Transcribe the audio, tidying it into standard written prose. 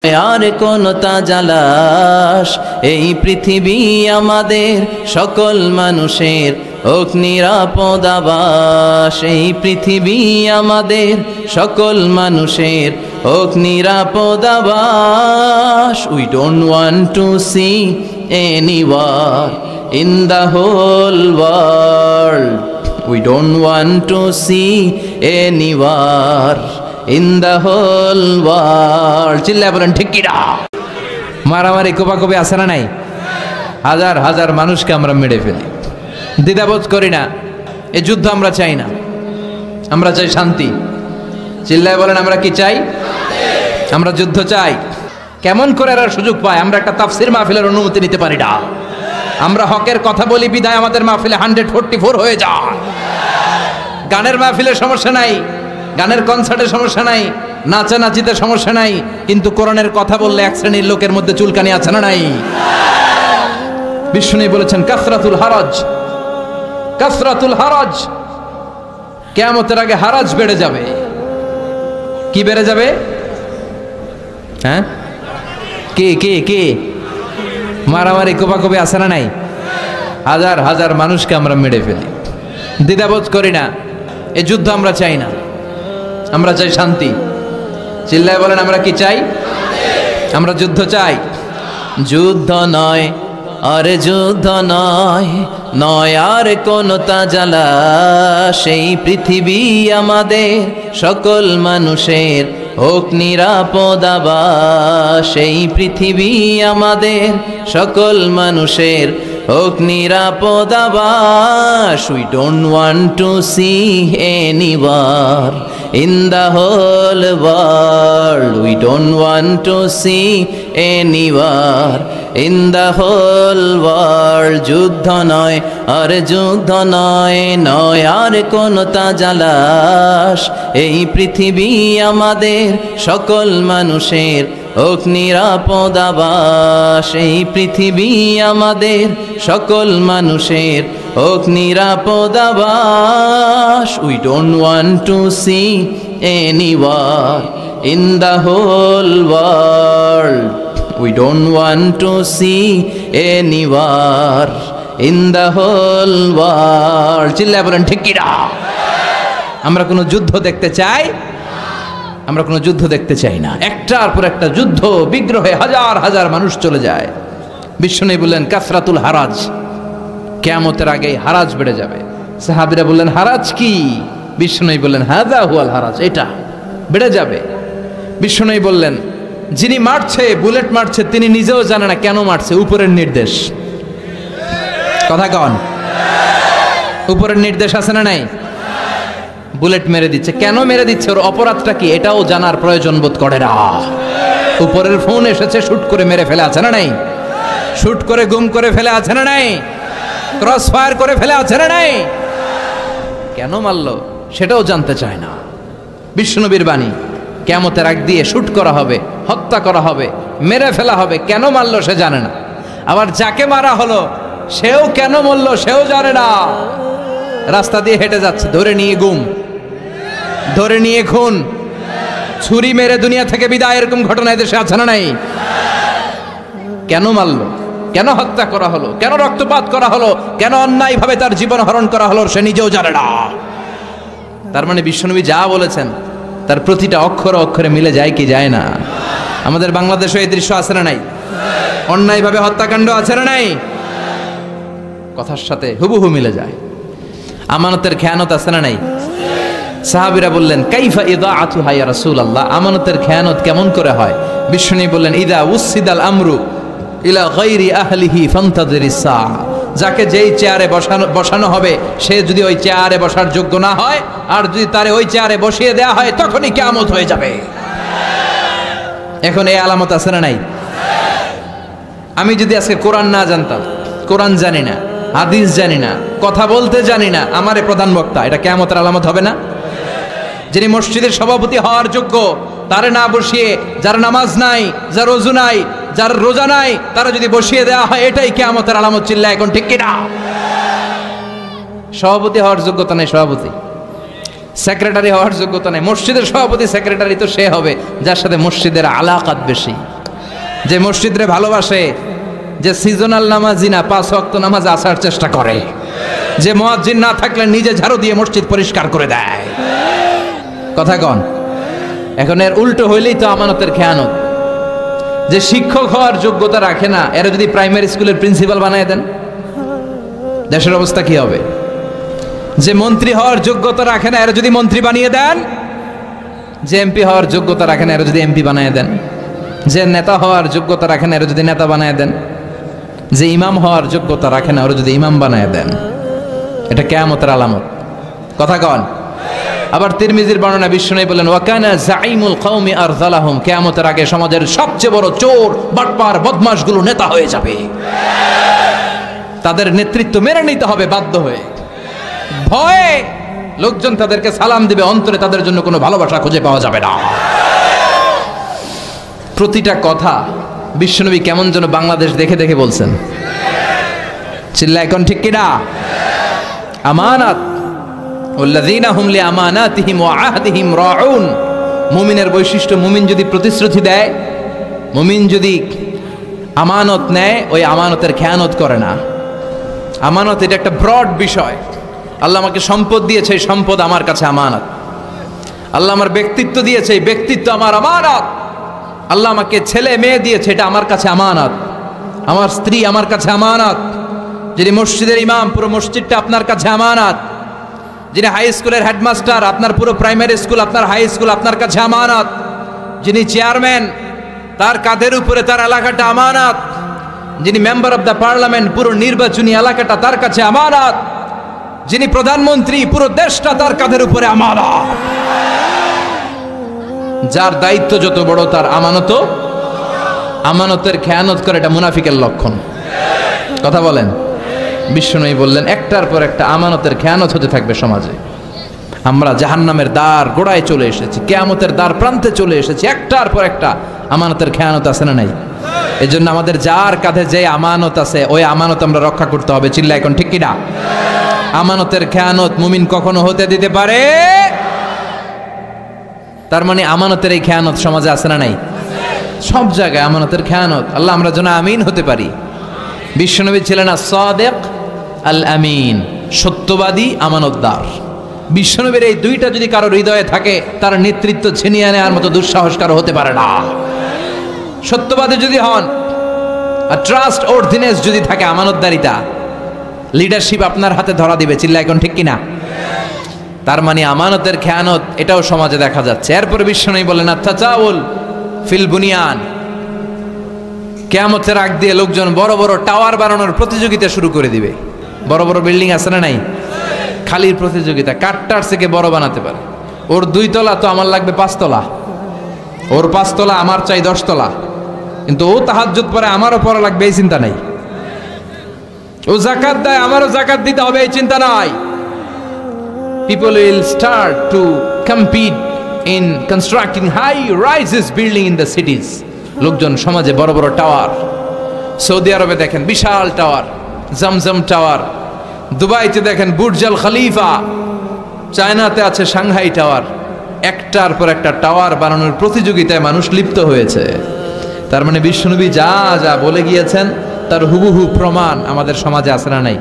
আর কোন তাজালাশ এই পৃথিবী আমাদের সকল মানুষের হোক নিরাপদ আবাস। এই পৃথিবী আমাদের সকল মানুষের হোক নিরাপদ আবাস। We don't want to see any war in the whole world. We don't want to see any war in the whole world. চিল্লায় বলেন ঠিক কি না? মারামারি কোপাকুপি আছে না নাই? হাজার হাজার মানুষকে আমরা মেরে ফেলি, দ্বিধাবোধ করি না। এই যুদ্ধ আমরা চাই না, আমরা চাই শান্তি। চিল্লায় বলেন আমরা কি চাই? আমরা যুদ্ধ চাই। কেমন করে এরা সুযোগ পায়? আমরা একটা তাফসির মাহফিলের অনুমতি নিতে পারি না। আমরা হকের কথা বলি বিদায় আমাদের মাহফিলে 144 হয়ে যায়। গানের মাহফিলের সমস্যা নাই, গানের কনসার্টের সমস্যা নাই, নাচানাচিতে সমস্যা নাই, কিন্তু কোরআনের কথা বললে এক শ্রেণীর লোকের মধ্যে চুলকানি আছে না নাই? বিষ্ণু বলেছেন কাসরাতুল হারাজ, কাসরাতুল হারাজ, কিয়ামতের আগে হারাজ বেড়ে যাবে। কি বেড়ে যাবে? হ্যাঁ, কে কে কে? মারামারি কোপাকুপি আছে না নাই? হাজার হাজার মানুষকে আমরা মেরে ফেলি, দ্বিধাবোধ করি না। এই যুদ্ধ আমরা চাই না, আমরা চাই শান্তি। চিল্লায় বলেন আমরা কি চাই? আমরা যুদ্ধ চাই। যুদ্ধ নয় আরে যুদ্ধ নয়, নয় আর কোন তাজালাশ। সেই পৃথিবী আমাদের সকল মানুষের হোক নিরাপদ আবাস। সেই পৃথিবী আমাদের সকল মানুষের হোক নিরাপদ আবাস। We don't want to see any war in the whole world. We don't want to see any war in the whole world. যুদ্ধ নয় আর যুদ্ধ নয়, নয় আর কোন তাজালাশ। এই পৃথিবী আমাদের সকল মানুষের হোক নিরাপদ আবাস। এই পৃথিবী আমাদের সকল মানুষের হোক নিরাপদ আবাস। We don't want to see any war in the whole world. We don't want to see any war in the whole world. চিল্লায় বলেন ঠিক কি না? আমরা কোনো যুদ্ধ দেখতে চাই? আমরা কোনো যুদ্ধ দেখতে চাই না। একটার পর একটা যুদ্ধ বিগ্রহে হাজার হাজার মানুষ চলে যায়। বিষ্ণু বললেন কাসরাতুল হারাজ, কিয়ামতের আগে হারাজ বেড়ে যাবে। সাহাবীরা বললেন হারাজ কি? বিষ্ণু বললেন হাযা হুয়াল হারাজ, এটা বেড়ে যাবে। বিষ্ণু বললেন যিনি মারছে, বুলেট মারছে, তিনি নিজেও জানে না কেন মারছে, উপরের নির্দেশ। কথা কন, উপরের নির্দেশ আছে না নাই? বুলেট মেরে দিচ্ছে, কেন মেরে দিচ্ছে, ওর অপরাধটা কি, এটাও জানার প্রয়োজন বোধ করে না। উপরের ফোন এসেছে, শুট করে মেরে ফেলে আছে না নাই? শুট করে গুম করে ফেলে আছে না নাই? ক্রস ফায়ার করে ফেলে আছে না নাই? কেন মারলো সেটাও জানতে চায় না। বিষ্ণুনবীর বাণী, কিয়ামতের আগ দিয়ে শুট করা হবে, হত্যা করা হবে, মেরে ফেলা হবে, কেন মারলো সে জানে না। আবার যাকে মারা হলো সেও কেন মরলো সেও জানে না। রাস্তা দিয়ে হেঁটে যাচ্ছে, ধরে নিয়ে গুম, ধরে নিয়ে খুন, ছুরি মেরে দুনিয়া থেকে বিদায়, এরকম ঘটনা দেশে আছে না নাই? কেন মারলো, কেন হত্যা করা হলো, কেন রক্তপাত করা হলো, কেন অন্যায়ভাবে তার জীবন হরণ করা হলো সে নিজেও জানে না। তার মানে বিশ্বনবী যা বলেছেন তার প্রতিটা অক্ষরে অক্ষরে মিলে যায় কি যায় না? আমাদের বাংলাদেশে এই দৃশ্য আছে না নাই? অন্যায়ভাবে হত্যাকাণ্ড আছে না নাই? কথার সাথে হুবহু মিলে যায়। আমানতের খেয়ানত আছে না নাই? সাহাবীরা বললেন কাইফা ইদাআতুহা ইয়া রাসূলুল্লাহ, আমানতের খেয়ানত কেমন করে হয়? বিষ্ণু বললেন ইদা উসিদাল আমরু ইলা গায়রি আহলিহি ফান্তাযিরিস সাআ। যাকে যেই চেয়ারে বসানো হবে সে যদি ওই চেয়ারে বসার যোগ্য না হয়, আর যদি তারে ওই চেয়ারে বসিয়ে দেয়া হয়, তখনই কিয়ামত হয়ে যাবে। এখন এই আলামত আছে না নাই? আমি যদি আজকে কোরআন না জানতাম, কোরআন জানি না, হাদিস জানি না, কথা বলতে জানি না, আমারে প্রধান বক্তা, এটা কিয়ামতের আলামত হবে না? যিনি মসজিদের সভাপতি হওয়ার যোগ্য তারে না বসিয়ে, যার নামাজ নাই, যার ওযু নাই, যার রোজা নাই, তারা যদি বসিয়ে দেওয়া হয়, এটাই কিয়ামতের আলামত। চিল্লায় এখন ঠিক কি না? সভাপতি হওয়ার যোগ্যতা নেই সভাপতি, সেক্রেটারি হওয়ার যোগ্যতা নেই। মসজিদের সভাপতি সেক্রেটারি তো সে হবে যার সাথে মসজিদের আলাকাত বেশি। যে মসজিদে ভালোবাসে, যে সিজনাল নামাজি না 5 ওয়াক্ত নামাজ আসার চেষ্টা করে, যে মুয়াজ্জিন না থাকলে নিজে ঝাড়ু দিয়ে মসজিদ পরিষ্কার করে দেয়। কথা কন। এখন এর উল্টো হইলেই তো আমানতের খেয়ানত। যে শিক্ষক হওয়ার যোগ্যতা রাখে না, এরা যদি প্রাইমারি স্কুলের প্রিন্সিপাল বানায় দেন, দেশের অবস্থা কি হবে? যে মন্ত্রী হওয়ার যোগ্যতা রাখে না, এরা যদি মন্ত্রী বানিয়ে দেন, যে এমপি হওয়ার যোগ্যতা রাখে না, এরা যদি এমপি বানিয়ে দেন, যে নেতা হওয়ার যোগ্যতা রাখে না, এরা যদি নেতা বানিয়ে দেন, যে ইমাম হওয়ার যোগ্যতা রাখে না, ওরা যদি ইমাম বানিয়ে দেন, এটা কিয়ামতের আলামত। কথা কন। আবার তিরমিজির বর্ণনা বিশ্বনবী বলেন, ওয়াকানা জাইমুল কওমি আরযালাহুম, কিয়ামতের আগে সমাজের সবচেয়ে বড় চোর, বাটপার, বদমাশগুলো নেতা হয়ে যাবে। তাদের নেতৃত্ব মেনে নিতে হবে বাধ্য হয়ে। ভয়ে লোকজন তাদেরকে সালাম দিবে, অন্তরে তাদের জন্য কোনো ভালোবাসা খুঁজে পাওয়া যাবে না। প্রতিটা কথা বিশ্বনবী কেমন যেন বাংলাদেশ দেখে দেখে বলছেন। চিল্লা এখন ঠিক কিনা? আমানাত ওয়াল্লাযীনা হুম লিআমানাতিহিম ওয়া আহদিহিম রাউন। মুমিনের বৈশিষ্ট্য, মুমিন যদি প্রতিশ্রুতি দেয়, মুমিন যদি আমানত নেয়, ওই আমানতের খেয়ানত করে না। আমানত এটা একটা ব্রড বিষয়। আল্লাহ আমাকে সম্পদ দিয়েছে, এই সম্পদ আমার কাছে আমানত। আল্লাহ আমার ব্যক্তিত্ব দিয়েছে, এই ব্যক্তিত্ব আমার আমানত। আল্লাহ আমাকে ছেলে মেয়ে দিয়েছে, এটা আমার কাছে আমানত। আমার স্ত্রী আমার কাছে আমানত। যিনি মসজিদের ইমাম, পুরো মসজিদটা আপনার কাছে আমানত। যিনি হাই স্কুলের হেডমাস্টার, আপনার পুরো প্রাইমারি স্কুল, আপনার হাই স্কুল আপনার কাছে আমানত। যিনি চেয়ারম্যান, তার কাঁধের উপরে তার এলাকাটা আমানত। যিনি মেম্বার অব দ্য পার্লামেন্ট, পুরো নির্বাচনী এলাকাটা তার কাছে আমানত। যিনি প্রধানমন্ত্রী, পুরো দেশটা তার কাঁধের উপরে আমানত। যার দায়িত্ব যত বড়, তার আমানতও। আমানতের খেয়ানত করে, এটা মুনাফিকের লক্ষণ। কথা বলেন। বিশ্বনবী বললেন, একটার পর একটা আমানতের খেয়ানত হতে থাকবে সমাজে। আমরা জাহান্নামের দ্বার গোড়ায় চলে এসেছি, কিয়ামতের দ্বার প্রান্তে চলে এসেছি। একটার পর একটা আমানতের খেয়ানত আছে না নাই? এই জন্য আমাদের যার কাঁধে যে আমানত আছে, ওই আমানত আমরা রক্ষা করতে হবে। চিল্লা এখন ঠিক কিনা? আমানতের খেয়ানত মুমিন কখনো হতে দিতে পারে। তার মানে আমানতের এই খেয়ানত সমাজে আছে না নাই? সব জায়গায় আমানতের খেয়ানত। আল্লাহ আমরা যেন আমিন হতে পারি। বিশ্বনবী ছিলেন as-সাদিক আল-আমিন, সত্যবাদী, আমানতদার। বিশ্বনবীর এই দুইটা যদি কারো হৃদয়ে থাকে, তার নেতৃত্ব ছিনিয়ে নেওয়ার মতো দুঃসাহস কারো হতে পারে না। সত্যবাদী যদি হন, আর ট্রাস্ট অর্ডিনেন্স যদি থাকে, আমানতদারিতা, লিডারশিপ আপনার হাতে ধরা দিবে। চিল্লা এখন ঠিক কিনা? তার মানে আমানতের খেয়ানত এটাও সমাজে দেখা যাচ্ছে। এরপরে বিশ্বনবী বলেন, আত-তাজাউল ফিল বুনিয়ান, কিয়ামতের আগ দিয়ে লোকজন বড় বড় টাওয়ার বানানোর প্রতিযোগিতা শুরু করে দিবে। বড় বড় বিল্ডিং আছে না নাই? খালির প্রতিযোগিতা, কাঠটার থেকে বড় বানাতে পারে। ওর 2 তলা তো আমার লাগবে 5 তলা, ওর 5 তলা আমার চাই 10 তলা, কিন্তু ও তাহাজ্জুদ পড়ে, আমারও পড়া লাগবে এই চিন্তা নাই। ও যাকাত দেয়, আমারও যাকাত দিতে হবে এই চিন্তা নাই। People will start to compete in constructing high-rises building in the cities. লোকজন সমাজে বড় বড় টাওয়ার। সৌদি আরবে দেখেন বিশাল টাওয়ার, জমজম টাওয়ার। দুবাইতে দেখেন বুর্জ আল খলিফা। চায়নাতে আছে সাংহাই টাওয়ার। একটার পর একটা টাওয়ার বানানোর প্রতিযোগিতায় মানুষ লিপ্ত হয়েছে। তার মানে বিশ্বনবী যা যা বলে গিয়েছেন, তার হুবহু প্রমাণ আমাদের সমাজে আছে না নাই?